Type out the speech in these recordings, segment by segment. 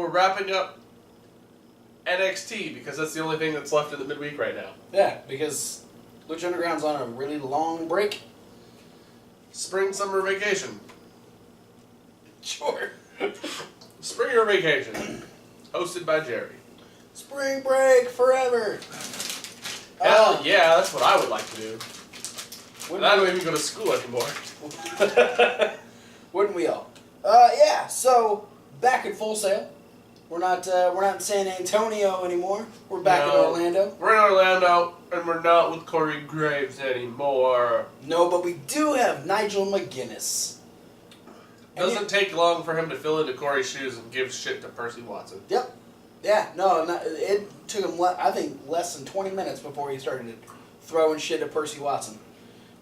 we're wrapping up NXT because that's the only thing that's left in the midweek right now. Yeah, because Lucha Underground's on a really long break. Spring, summer vacation. Sure. Spring or vacation. Hosted by Jerry. Spring break forever. Hell yeah, that's what I would like to do. And I don't even go to school anymore. Wouldn't we all? Yeah, so back at Full Sail. We're not in San Antonio anymore. We're back in Orlando. We're in Orlando, and we're not with Corey Graves anymore. No, but we do have Nigel McGuinness. Doesn't take long for him to fill into Corey's shoes and give shit to Percy Watson. Yep. Yeah, no, it took him, I think, less than 20 minutes before he started throwing shit at Percy Watson.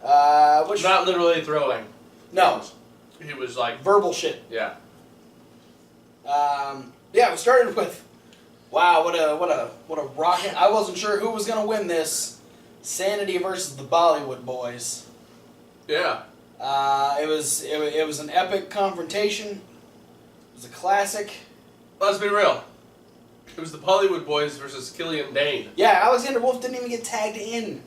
Not literally throwing. No. He was like... verbal shit. Yeah. Yeah, we started with, wow, what a rocket. I wasn't sure who was going to win this. SAniTy versus the Bollywood Boys. Yeah. It was an epic confrontation. It was a classic. Let's be real. It was the Bollywood Boys versus Killian Dane. Yeah, Alexander Wolf didn't even get tagged in.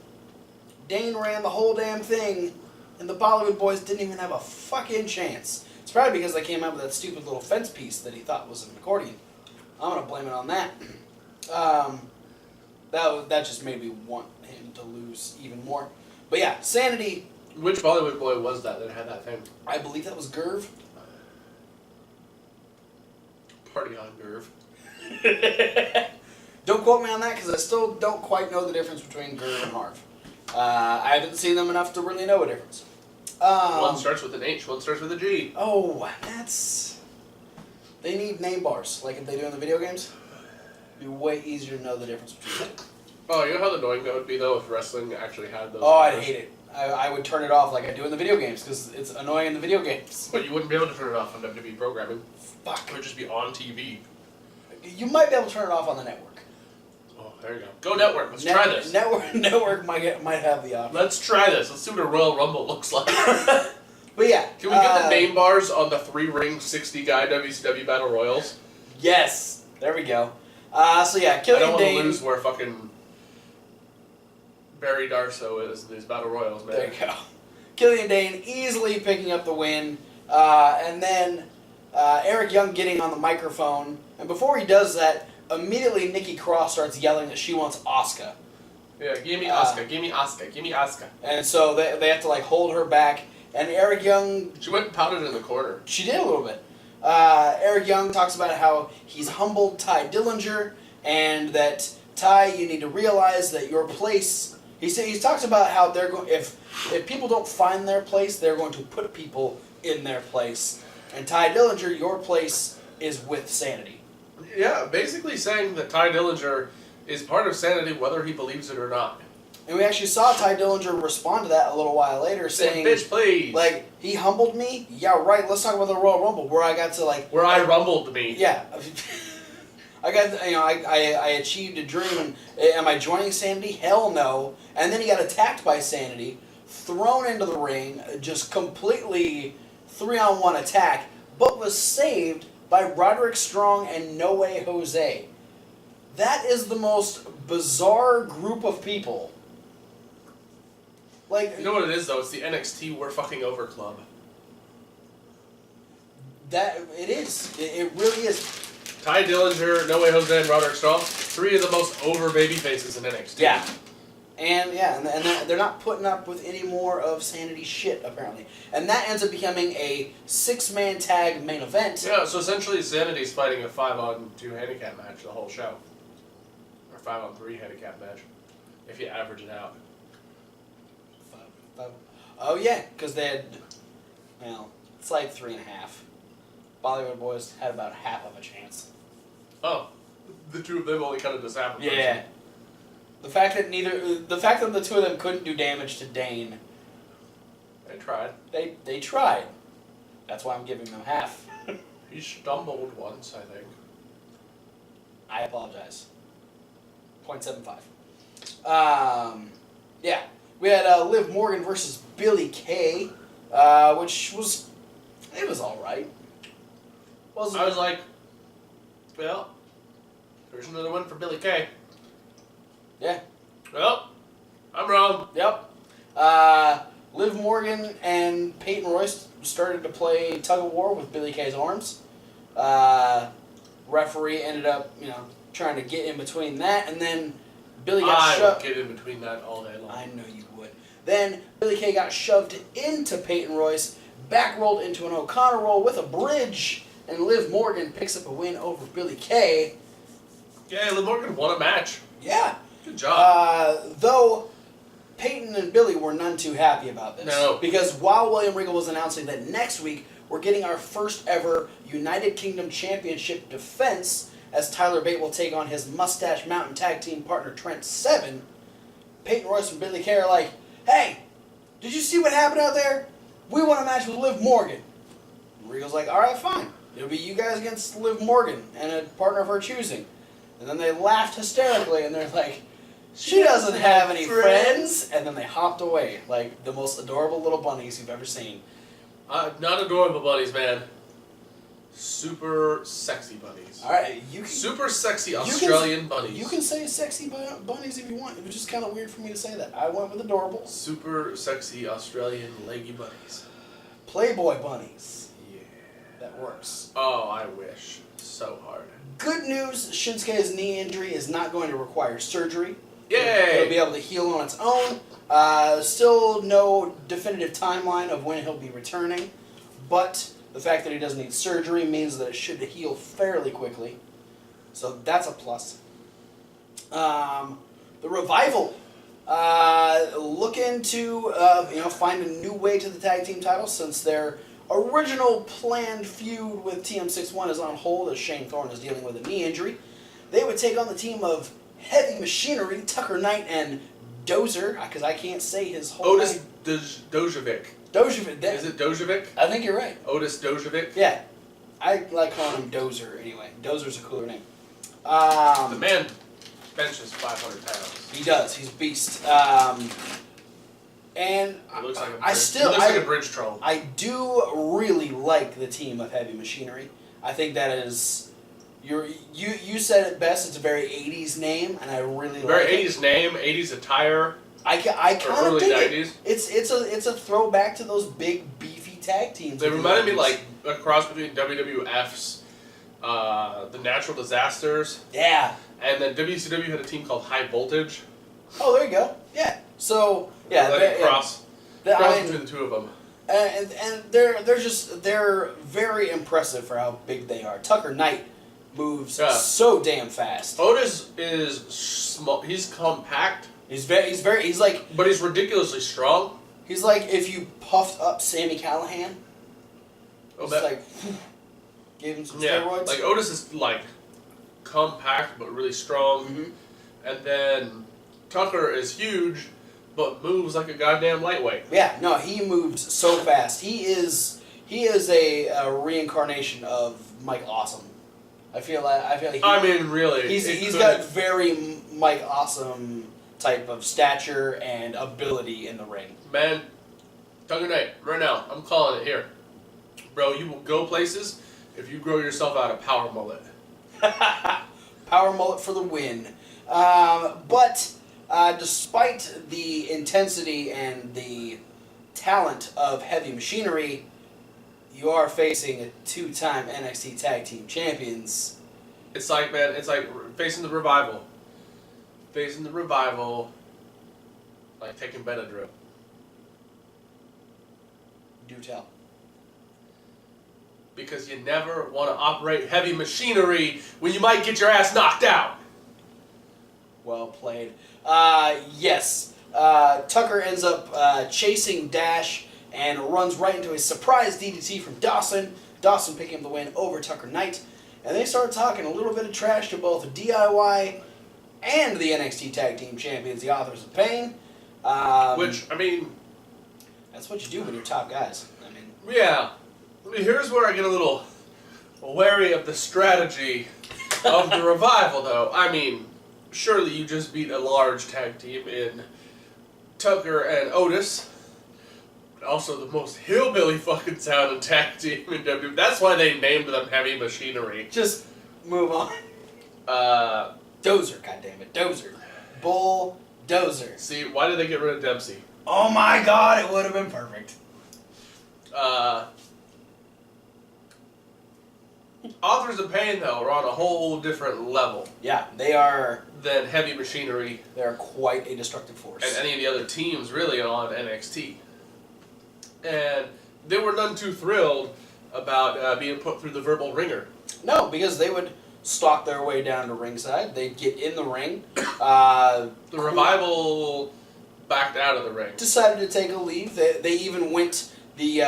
Dane ran the whole damn thing, and the Bollywood Boys didn't even have a fucking chance. It's probably because they came out with that stupid little fence piece that he thought was an accordion. I'm gonna blame it on that. That just made me want him to lose even more. But yeah, SAniTy. Which Bollywood boy was that had that thing? I believe that was Gerv. Party on, Gerv. Don't quote me on that because I still don't quite know the difference between Gerv and Harv. I haven't seen them enough to really know a difference. One starts with an H, one starts with a G. Oh, that's... They need name bars, like if they do in the video games. It'd be way easier to know the difference between them. Oh, you know how annoying that would be, though, if wrestling actually had those? Oh, I'd hate it. I would turn it off like I do in the video games, because it's annoying in the video games. But you wouldn't be able to turn it off on WWE programming. Fuck. It would just be on TV. You might be able to turn it off on the network. Oh, there you go. Go network. Let's try this. Network might have the option. Let's try this. Let's see what a Royal Rumble looks like. But yeah. Can we get the name bars on the 3-ring, 60-guy WCW Battle Royals? Yes. There we go. So yeah, Killian Dane. I don't want to lose where fucking Barry Darso is in these Battle Royals, man. There you go. Killian Dane easily picking up the win. And then Eric Young getting on the microphone. And before he does that, immediately Nikki Cross starts yelling that she wants Asuka. Yeah, give me Asuka, give me Asuka, give me Asuka. And so they have to like hold her back. And Eric Young... She went and pouted in the corner. She did a little bit. Eric Young talks about how he's humbled Ty Dillinger, and that Ty, you need to realize that your place... He talks about how they're going... If people don't find their place, they're going to put people in their place. And Ty Dillinger, your place is with SAniTy. Yeah, basically saying that Ty Dillinger is part of SAniTy whether he believes it or not. And we actually saw Ty Dillinger respond to that a little while later, saying, "Bitch, please." Like, he humbled me? Yeah, right, let's talk about the Royal Rumble, where I got to, like... Where I rumbled me. Yeah. I achieved a dream, and am I joining SAniTy? Hell no. And then he got attacked by SAniTy, thrown into the ring, just completely 3-on-1 attack, but was saved by Roderick Strong and No Way Jose. That is the most bizarre group of people. Like, you know what it is, though? It's the NXT We're Fucking Over Club. It is. It really is. Ty Dillinger, No Way Jose, and Roderick Strong, 3 of the most over baby faces in NXT. Yeah. And they're not putting up with any more of SAniTy shit, apparently. And that ends up becoming a 6-man tag main event. Yeah, so essentially SAniTy's fighting a 5-on-2 handicap match the whole show. Or 5-on-3 handicap match, if you average it out. Oh yeah, because they had, it's like 3.5. Bollywood Boys had about half of a chance. Oh, the two of them only kind of just happened. Yeah. The fact that the two of them couldn't do damage to Dane. They tried. They tried. That's why I'm giving them half. He stumbled once, I think. I apologize. 0.75. Yeah. We had Liv Morgan versus Billie Kay, which was... It was alright. I was like, Well, there's another one for Billy Kay. Yeah. Well, I'm wrong. Yep. Liv Morgan and Peyton Royce started to play tug of war with Billy Kay's arms. Referee ended up, trying to get in between that, and then Billy got I shoved. would get in between that all day long. I know you would. Then Billy Kay got shoved into Peyton Royce, back rolled into an O'Connor roll with a bridge, and Liv Morgan picks up a win over Billy Kay. Yeah, Liv Morgan won a match. Yeah. Good job. Though Peyton and Billy were none too happy about this. No. Because while William Regal was announcing that next week we're getting our first ever United Kingdom Championship defense, as Tyler Bate will take on his Mustache Mountain tag team partner Trent Seven, Peyton Royce and Billy Kay are like, hey, did you see what happened out there? We want a match with Liv Morgan. And Regal's like, alright, fine. It'll be you guys against Liv Morgan and a partner of her choosing. And then they laughed hysterically and they're like, she doesn't have any friends. And then they hopped away like the most adorable little bunnies you've ever seen. Not adorable bunnies, man. Super sexy bunnies. Alright, Super sexy Australian bunnies. You can say sexy bunnies if you want. It was just kind of weird for me to say that. I went with adorable. Super sexy Australian leggy bunnies. Playboy bunnies. Yeah. That works. Oh, I wish. So hard. Good news, Shinsuke's knee injury is not going to require surgery. Yay! It'll be able to heal on its own. Still no definitive timeline of when he'll be returning, but the fact that he doesn't need surgery means that it should heal fairly quickly. So that's a plus. The Revival. Looking to find a new way to the tag team title since their original planned feud with TM61 is on hold as Shane Thorne is dealing with a knee injury. They would take on the team of Heavy Machinery, Tucker Knight, and Dozer, because I can't say his whole Otis name. Dojovic. Dojovic. Is it Dojovic? I think you're right. Otis Dojovic? Yeah. I like calling him Dozer anyway. Dozer's a cooler name. The man benches 500 pounds. He does. He's a beast. And He looks like a bridge, he looks like a bridge troll. I do really like the team of Heavy Machinery. I think that is... You said it best. It's a very 80s name, and I really Very like 80s name, 80s attire. I kind of early dig 90s. it. It's a throwback to those big beefy tag teams. They of the reminded me 80s. like a cross between WWF's The Natural Disasters, Yeah. and then WCW had a team called High Voltage. Oh, there you go. Yeah. So yeah, Cross between the two of them. and they're very impressive for how big they are. Tucker Knight moves so damn fast. Otis is small. He's compact. He's like But he's ridiculously strong. he's like if you puffed up Sammy Callahan. Oh, Just like gave him some yeah, steroids. like Otis is like compact but really strong, Mhm. and then Tucker is huge but moves like a goddamn lightweight. Yeah, no, he moves so fast. He is a reincarnation of Mike Awesome. I feel like Really, he's got very Mike Awesome type of stature and ability in the ring. Man, Tucker Knight, right now, I'm calling it here. Bro, you will go places if you grow yourself out a power mullet. Power mullet for the win. But despite the intensity and the talent of Heavy Machinery, you are facing a two-time NXT Tag Team Champions. It's like, man, it's like facing the Revival. Facing the Revival, like taking Benadryl. Do tell. Because you never want to operate heavy machinery when you might get your ass knocked out. Well played. Yes. Tucker ends up chasing Dash and runs right into a surprise DDT from Dawson. Dawson picking up the win over Tucker Knight. And they start talking a little bit of trash to both DIY and the NXT Tag Team Champions, the Authors of Pain. Which, I mean... That's what you do when you're top guys. I mean... Yeah. Here's where I get a little wary of the strategy of the Revival, though. I mean, surely you just beat a large tag team in Tucker and Otis. Also the most hillbilly fucking sounding tag team in WWE. That's why they named them Heavy Machinery. Just Move on. Dozer, goddammit. Dozer. Bulldozer. See, why did they get rid of Dempsey? Oh my god, it would have been perfect. Authors of Pain, though, are on a whole different level. Yeah, they are... Than Heavy Machinery. They are quite a destructive force. And any of the other teams, really, on NXT. And they were none too thrilled about being put through the verbal ringer. No, because they would stalk their way down to ringside. They'd get in the ring. The Revival backed out of the ring. Decided to take a leave. They even went the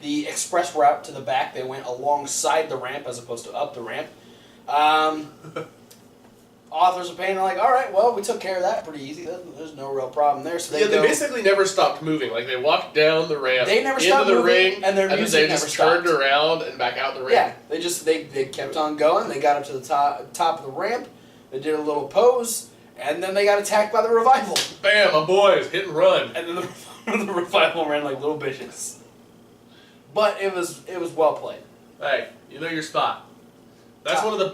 express route to the back. They went alongside the ramp as opposed to up the ramp. Authors of Pain are like, all right, well, we took care of that pretty easy. There's no real problem there. So they basically never stopped moving. Like, they walked down the ramp, they never into stopped the moving, ring, and their music they never just stopped. turned around and back out the ring. Yeah, they kept on going. They got up to the top of the ramp. They did a little pose, and then they got attacked by the Revival. Bam, my boys, hit and run. And then the Revival ran like little bitches. But it was well played. Hey, you know your spot. That's one of the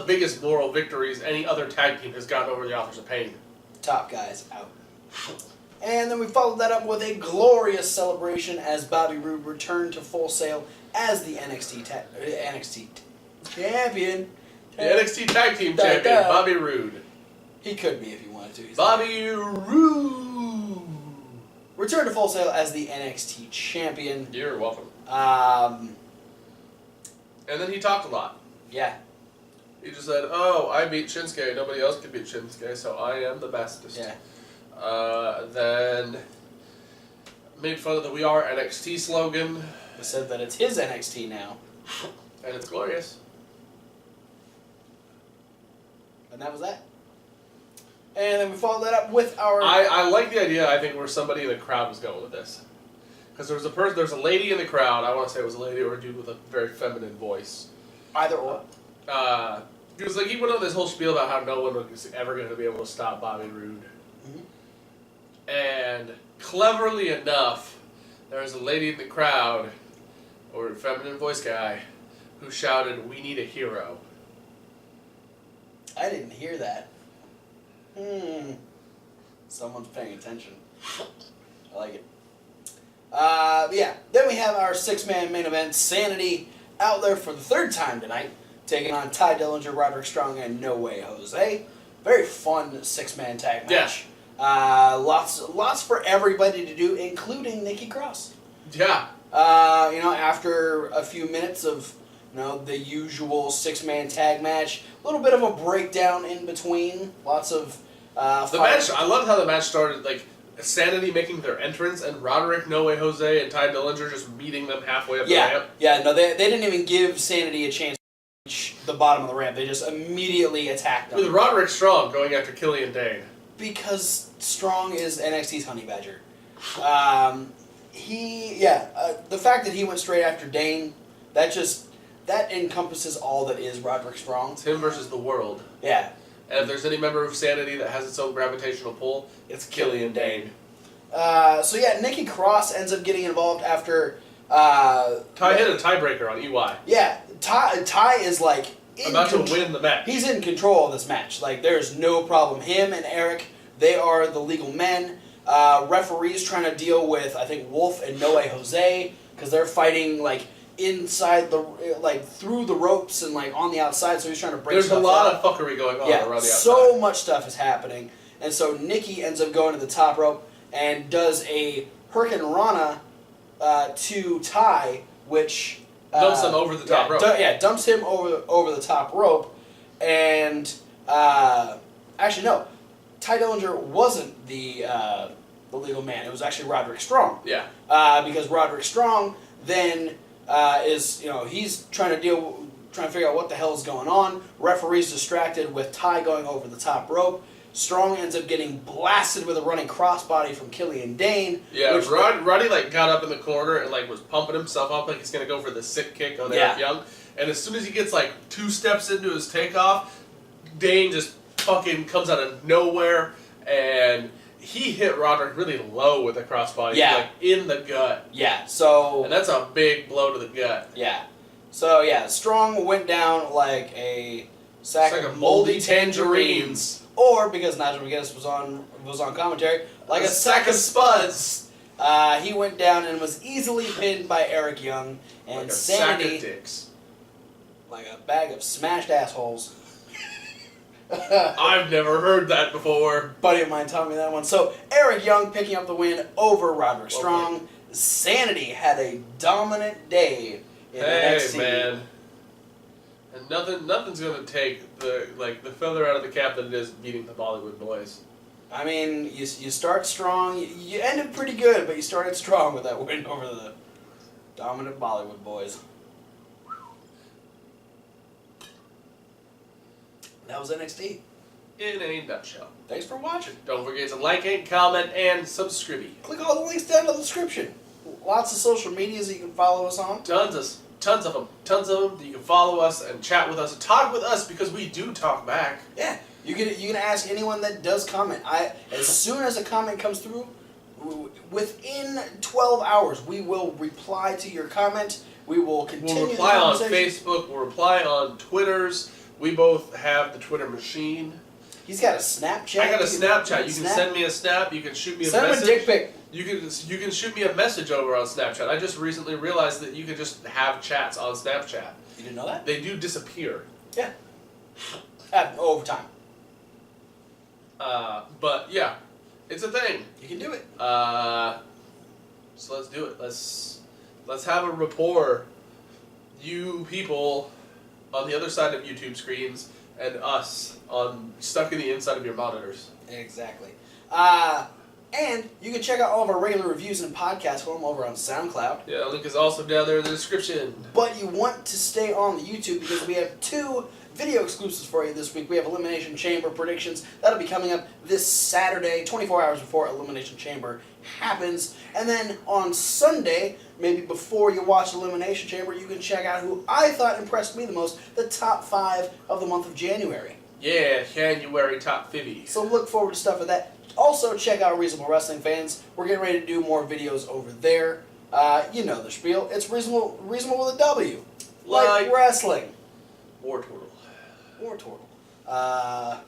biggest moral victories any other tag team has gotten over the Authors of Pain. Top guys out. And then we followed that up with a glorious celebration as Bobby Roode returned to Full Sail as the NXT champion. The NXT Tag Team Champion, Bobby Roode. He could be if he wanted to. Bobby Roode. Returned to Full Sail as the NXT champion. You're welcome. And then he talked a lot. Yeah. He just said, oh, I beat Shinsuke. Nobody else could beat Shinsuke, so I am the bestest. Yeah. Then made fun of the We Are NXT slogan. He said that it's his NXT now. And it's glorious. And that was that. And then we followed that up with our... I like the idea, I think, where somebody in the crowd was going with this. Because there's a lady in the crowd, I want to say it was a lady or a dude with a very feminine voice. Either or. He was like, he went on this whole spiel about how no one was ever going to be able to stop Bobby Roode. Mm-hmm. And cleverly enough, there was a lady in the crowd, or a feminine voice guy, who shouted, "We need a hero." I didn't hear that. Someone's paying attention. I like it. Yeah. Then we have our 6-man main event, SAniTy, out there for the third time tonight, taking on Ty Dillinger, Roderick Strong, and No Way Jose. Very fun 6-man tag match. Yeah. Lots for everybody to do, including Nikki Cross. Yeah. After a few minutes of the usual 6-man tag match, a little bit of a breakdown in between. Lots of the match. I loved how the match started. Like SAniTy making their entrance, and Roderick, No Way Jose, and Ty Dillinger just meeting them halfway up the ramp. Yeah. No, they didn't even give SAniTy a chance to reach the bottom of the ramp. They just immediately attacked them. With Roderick Strong going after Killian Dane. Because Strong is NXT's Honey Badger. The fact that he went straight after Dane, that encompasses all that is Roderick Strong. It's him versus the world. Yeah. And if there's any member of SAniTy that has its own gravitational pull, it's Killian Dane. Nikki Cross ends up getting involved after... Ty hit a tiebreaker on EY. Yeah, Ty is like... About to win the match. He's in control of this match. Like, there's no problem. Him and Eric, they are the legal men. Referees trying to deal with, I think, Wolf and No Way Jose, because they're fighting, like, inside through the ropes and, like, on the outside, so he's trying to break stuff up. There's a lot of fuckery going on around the outside. So much stuff is happening. And so Nikki ends up going to the top rope and does a Hurricane Rana to Ty, which... dumps him over the top rope. Dumps him over the top rope. And, actually, no. Ty Dillinger wasn't the legal man. It was actually Roderick Strong. Yeah. Because Roderick Strong then he's trying to figure out what the hell is going on. Referee's distracted with Ty going over the top rope. Strong ends up getting blasted with a running crossbody from Killian Dane. Yeah, Roddy got up in the corner and was pumping himself up like he's gonna go for the sick kick on Eric Young. And as soon as he gets 2 steps into his takeoff, Dane just fucking comes out of nowhere, and he hit Roderick really low with a crossbody, in the gut. Yeah, so... And that's a big blow to the gut. Yeah. So yeah, Strong went down like a sack of moldy tangerines. Or, because Nigel McGuinness was on commentary, like a sack of spuds. He went down and was easily pinned by Eric Young. And like a SAniTy, sack of dicks. like a bag of smashed assholes. I've never heard that before. Buddy of mine taught me that one. So, Eric Young picking up the win over Roderick Strong. Okay. SAniTy had a dominant day in NXT. Hey, man. And nothing's gonna take the feather out of the cap that it is beating the Bollywood boys. I mean, you start strong. You ended pretty good, but you started strong with that win over the dominant Bollywood boys. That was NXT. In a nutshell. Thanks for watching. Don't forget to like it, comment, and subscribe. Click all the links down in the description. Lots of social medias that you can follow us on. Tons of them. You can follow us and chat with us and talk with us because we do talk back. Yeah, you can ask anyone that does comment. As soon as a comment comes through, within 12 hours, we will reply to your comment. We will continue. We'll reply on Facebook. We'll reply on Twitters. We both have the Twitter machine. He's got a Snapchat. I got a Snapchat. You can send me a snap. You can shoot me a message. Send him a dick pic. You can shoot me a message over on Snapchat. I just recently realized that you could just have chats on Snapchat. You didn't know that? They do disappear. Yeah. Over time. But yeah, it's a thing. You can do it. So let's do it. Let's have a rapport. You people on the other side of YouTube screens and us stuck in the inside of your monitors. Exactly. And you can check out all of our regular reviews in podcast form over on SoundCloud. Yeah, the link is also down there in the description. But you want to stay on the YouTube because we have 2 video exclusives for you this week. We have Elimination Chamber predictions. That'll be coming up this Saturday, 24 hours before Elimination Chamber happens. And then on Sunday, maybe before you watch Elimination Chamber, you can check out who I thought impressed me the most, the top 5 of the month of January. Yeah, January top 50. So look forward to stuff like that. Also, check out Reasonable Wrestling Fans. We're getting ready to do more videos over there. You know the spiel. It's reasonable with a W. Like wrestling. War Turtle. War Turtle. I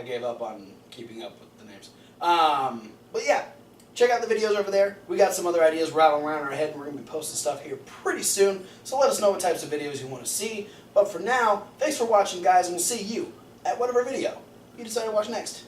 gave up on keeping up with the names. But yeah, check out the videos over there. We got some other ideas rattling around our head, and we're going to be posting stuff here pretty soon. So let us know what types of videos you want to see. But for now, thanks for watching, guys, and we'll see you at whatever video you decide to watch next.